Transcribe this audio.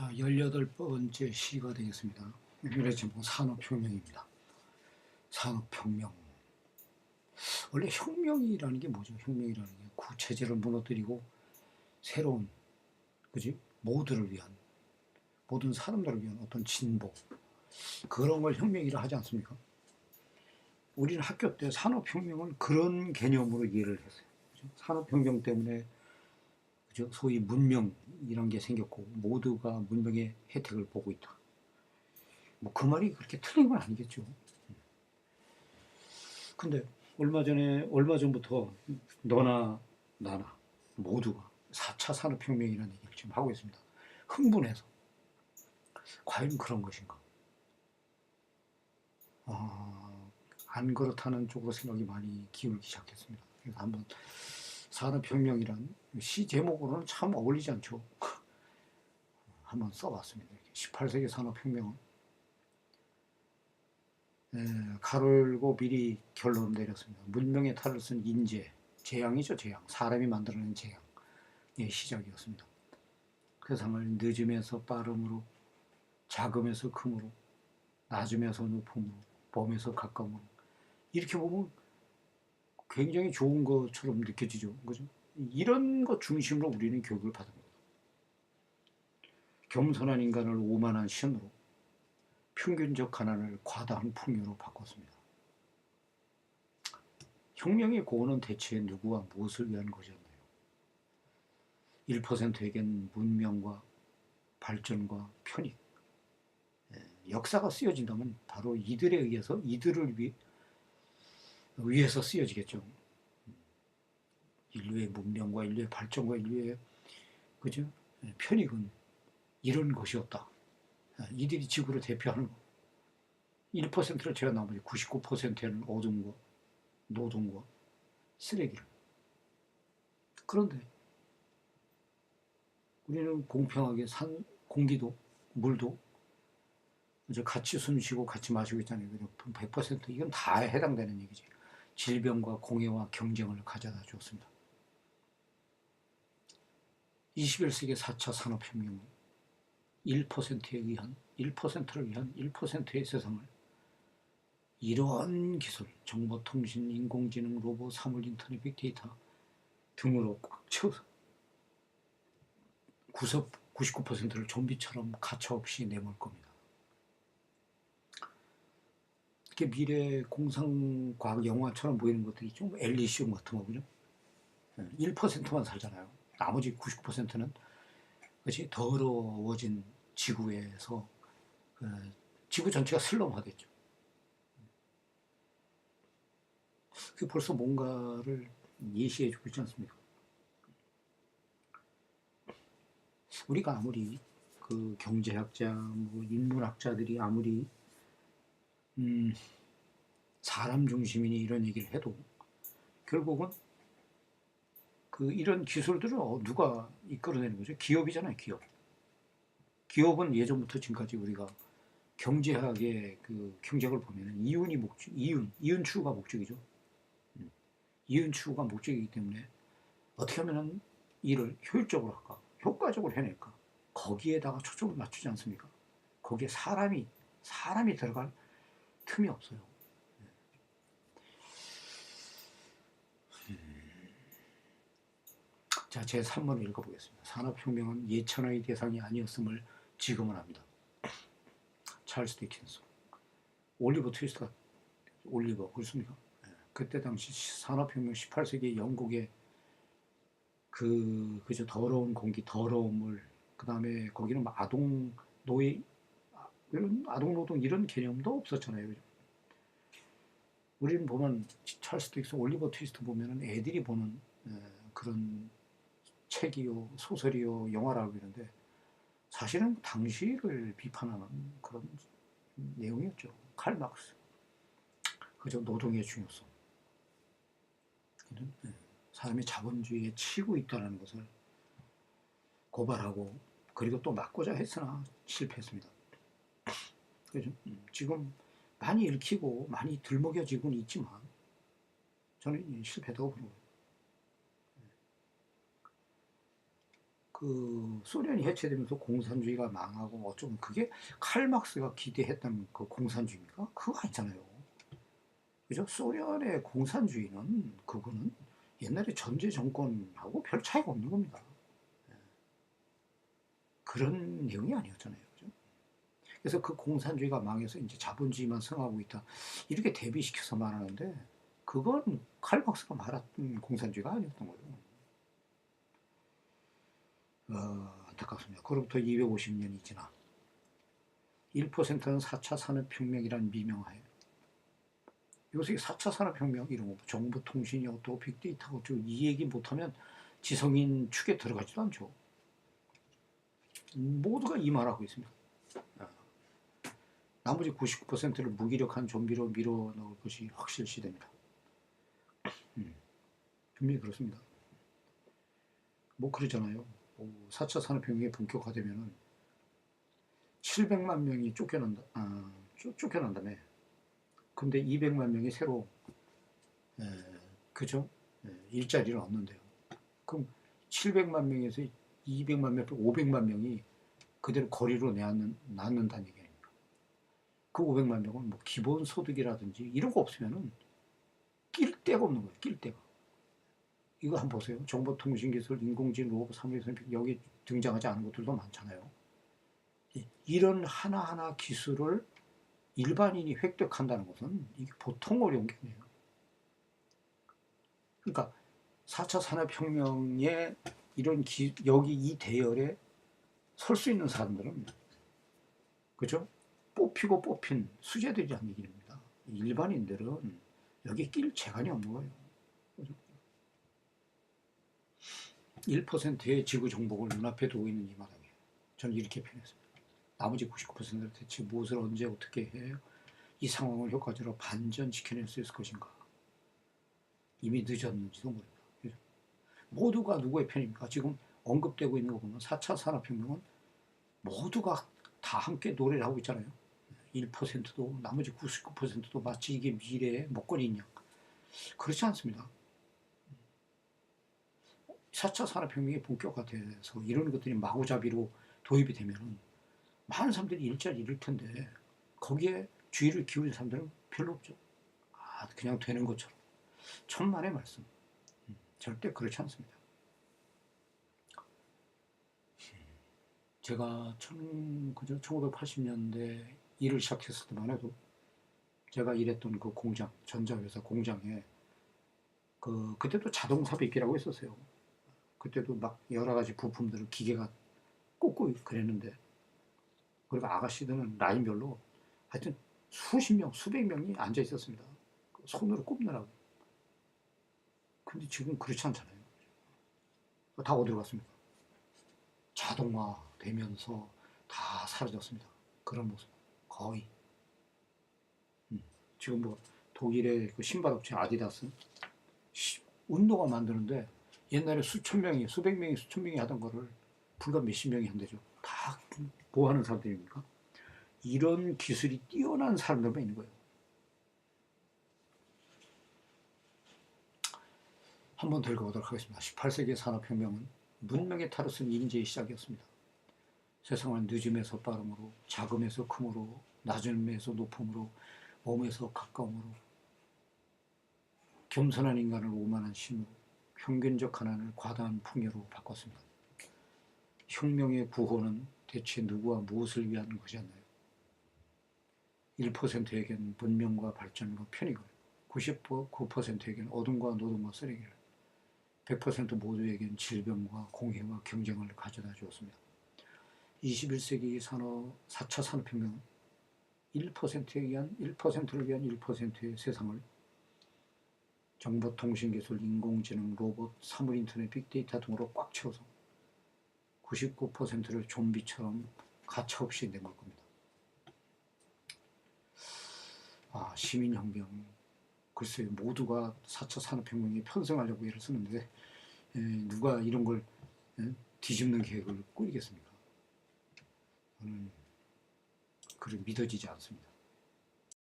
자, 18번째 시가 되겠습니다. 오늘의 제목 산업혁명입니다. 산업혁명. 원래 혁명이라는 게 뭐죠? 혁명이라는 게 구체제를 무너뜨리고 새로운, 그지? 모두를 위한, 모든 사람들을 위한 어떤 진보. 그런 걸 혁명이라 하지 않습니까? 우리는 학교 때 산업혁명을 그런 개념으로 이해를 했어요. 그죠? 산업혁명 때문에 그죠? 소위 문명 이런 게 생겼고 모두가 문명의 혜택을 보고 있다. 뭐 그 말이 그렇게 틀린 건 아니겠죠. 근데 얼마 전부터 너나 나나 모두가 4차 산업혁명이라는 얘기를 지금 하고 있습니다. 흥분해서. 과연 그런 것인가? 안 그렇다는 쪽으로 생각이 많이 기울기 시작했습니다. 그래서 한번 산업혁명이란 시 제목으로는 참 어울리지 않죠. 한번 써봤습니다. 18세기 산업혁명은 가르고 미리 결론을 내렸습니다. 문명의 탈을 쓴 인재, 재앙이죠, 재앙. 사람이 만들어낸 재앙의 시작이었습니다. 세상을 늦음에서 빠름으로, 작음에서 금으로, 낮음에서 높음으로, 범에서 가까움으로. 이렇게 보면 굉장히 좋은 것처럼 느껴지죠. 그죠? 이런 것 중심으로 우리는 교육을 받습니다. 겸손한 인간을 오만한 신으로, 평균적 가난을 과다한 풍요로 바꿨습니다. 혁명의 고언은 대체 누구와 무엇을 위한 것이었나요? 1%에겐 문명과 발전과 편익, 역사가 쓰여진다면 바로 이들에 의해서 이들을 위해서 쓰여지겠죠. 인류의 문명과 인류의 발전과 인류의 그죠? 편익은 이런 것이었다. 이들이 지구를 대표하는 거. 1%를 제가 나머지 99%는 어둠과 노동과 쓰레기를. 그런데 우리는 공평하게 공기도 물도 이제 같이 숨쉬고 같이 마시고 있잖아요. 100% 이건 다 해당되는 얘기지. 질병과 공해와 경쟁을 가져다 주었습니다. 21세기 4차 산업혁명은 1%에 의한 1%를 위한 1%의 세상을 이러한 기술, 정보통신, 인공지능, 로봇, 사물, 인터넷, 빅데이터 등으로 꽉 채워서 99%를 좀비처럼 가차없이 내몰 겁니다. 이렇게 미래 공상과학 영화처럼 보이는 것들이 좀 엘리시움 같은 거군요. 1%만 살잖아요. 나머지 99%는 그것이 더러워진 지구에서 지구 전체가 슬럼화됐죠. 그게 벌써 뭔가를 예시해주고 있지 않습니까? 우리가 아무리 그 경제학자, 뭐 인문학자들이 아무리 사람 중심이니 이런 얘기를 해도 결국은 그 이런 기술들을 누가 이끌어내는 거죠? 기업이잖아요, 기업. 기업은 예전부터 지금까지 우리가 경제학의 그 경쟁을 보면은 이윤 추구가 목적이죠. 이윤 추구가 목적이기 때문에 어떻게 하면은 일을 효율적으로 할까, 효과적으로 해낼까, 거기에다가 초점을 맞추지 않습니까? 거기에 사람이 들어갈 틈이 없어요. 자, 제 3번을 읽어보겠습니다. 산업혁명은 예천의 대상이 아니었음을 지금은 압니다. 찰스 디킨스. 올리버 트위스트가 그렇습니까? 그때 당시 산업혁명 18세기 영국의 그저 더러운 공기, 더러운 물, 그 다음에 거기는 아동 노예, 아동 노동 이런 개념도 없었잖아요. 우리는 보면 찰스 디킨스, 올리버 트위스트 보면은 애들이 보는 그런 책이요, 소설이요, 영화라고 그러는데 사실은 당시를 비판하는 그런 내용이었죠. 칼 막스. 그저 노동의 중요성. 사람이 자본주의에 치고 있다는 것을 고발하고 그리고 또 막고자 했으나 실패했습니다. 그죠? 지금 많이 읽히고 많이 들먹여지고는 있지만 저는 실패다고 보는 거예요. 그 소련이 해체되면서 공산주의가 망하고 어쩌면 그게 칼막스가 기대했던 그 공산주의입니까? 그거 아니잖아요. 그죠? 소련의 공산주의는 그거는 옛날에 전제 정권하고 별 차이가 없는 겁니다. 그런 내용이 아니었잖아요. 그죠? 그래서 그 공산주의가 망해서 이제 자본주의만 승하고 있다. 이렇게 대비시켜서 말하는데 그건 칼막스가 말했던 공산주의가 아니었던 거예요. 안타깝습니다. 그로부터 250년이 지나 1%는 4차 산업혁명이라는 미명하에 요새 4차 산업혁명 이런 거 정보통신이 어떻고 빅데이터가 어쩌고 이 얘기 못하면 지성인 축에 들어가지도 않죠. 모두가 이 말하고 있습니다. 나머지 99%를 무기력한 좀비로 밀어넣을 것이 확실시됩니다. 분명히 그렇습니다. 뭐 그러잖아요. 4차 산업혁명이 본격화되면은 700만 명이 쫓겨난다며. 근데 200만 명이 새로 그죠? 일자리를 얻는데요. 그럼 700만 명에서 200만 명, 500만 명이 그대로 거리로 낳는다는 얘기 아닙니까? 그 500만 명은 뭐 기본소득이라든지 이런 거 없으면은 낄 데가 없는 거예요. 낄 데가. 이거 한번 보세요. 정보통신기술, 인공지능, 로봇, 사무실, 여기 등장하지 않은 것들도 많잖아요. 이런 하나하나 기술을 일반인이 획득한다는 것은 이게 보통 어려운 게 아니에요. 그러니까 4차 산업혁명에 이런 여기 이 대열에 설 수 있는 사람들은 그죠? 뽑히고 뽑힌 수재들이라는 얘기입니다. 일반인들은 여기 낄 재간이 없는 거예요. 그죠? 1%의 지구 정복을 눈앞에 두고 있는 이 마당에 저는 이렇게 표현했습니다. 나머지 99%를 대체 무엇을 언제 어떻게 해야 이 상황을 효과적으로 반전시켜낼 수 있을 것인가. 이미 늦었는지도 모릅니다. 그죠? 모두가 누구의 편입니까? 지금 언급되고 있는 거 보면 4차 산업혁명은 모두가 다 함께 노래를 하고 있잖아요. 1%도 나머지 99%도 마치 이게 미래의 먹거리인 양. 그렇지 않습니다. 4차 산업혁명이 본격화돼서 이런 것들이 마구잡이로 도입이 되면 많은 사람들이 일자리 잃을 텐데 거기에 주의를 기울인 사람들은 별로 없죠. 그냥 되는 것처럼. 천만의 말씀. 절대 그렇지 않습니다. 제가 1980년대 일을 시작했을 때만 해도 제가 일했던 그 공장, 전자회사 공장에 그때도 자동삽입기라고 있었어요. 그때도 막 여러 가지 부품들을 기계가 꽂고 그랬는데 그리고 아가씨들은 라인별로 하여튼 수십 명, 수백 명이 앉아 있었습니다. 손으로 꼽느라고. 근데 지금 그렇지 않잖아요. 다 어디로 갔습니까? 자동화 되면서 다 사라졌습니다. 그런 모습. 거의. 지금 뭐 독일의 그 신발업체 아디다스 운동화 만드는데 옛날에 수천 명이, 수백 명이, 수천 명이 하던 거를 불과 몇십 명이 한대죠. 다 뭐 하는 사람들입니까? 이런 기술이 뛰어난 사람들만 있는 거예요. 한번 더 읽어보도록 하겠습니다. 18세기의 산업혁명은 문명의 탈을 쓴 인재의 시작이었습니다. 세상을 늦음에서 빠름으로, 작음에서 크므로, 낮음에서 높음으로, 몸에서 가까움으로, 겸손한 인간을 오만한 신으로, 평균적 가난을 과다한 풍요로 바꿨습니다. 혁명의 구호는 대체 누구와 무엇을 위한 것이었나요? 1%에겐 문명과 발전과 편익을, 99%에겐 어둠과 노동과 쓰레기를, 100% 모두에겐 질병과 공해와 경쟁을 가져다 주었습니다. 21세기 4차 산업혁명은 1%를 위한 1%의 세상을 정보통신기술, 인공지능, 로봇, 사물인터넷, 빅데이터 등으로 꽉 채워서 99%를 좀비처럼 가차없이 내몰 겁니다. 시민혁명. 글쎄요, 모두가 4차 산업혁명에 편승하려고 애를 쓰는데 누가 이런 걸 뒤집는 계획을 꾸리겠습니까? 저는 그렇게 믿어지지 않습니다.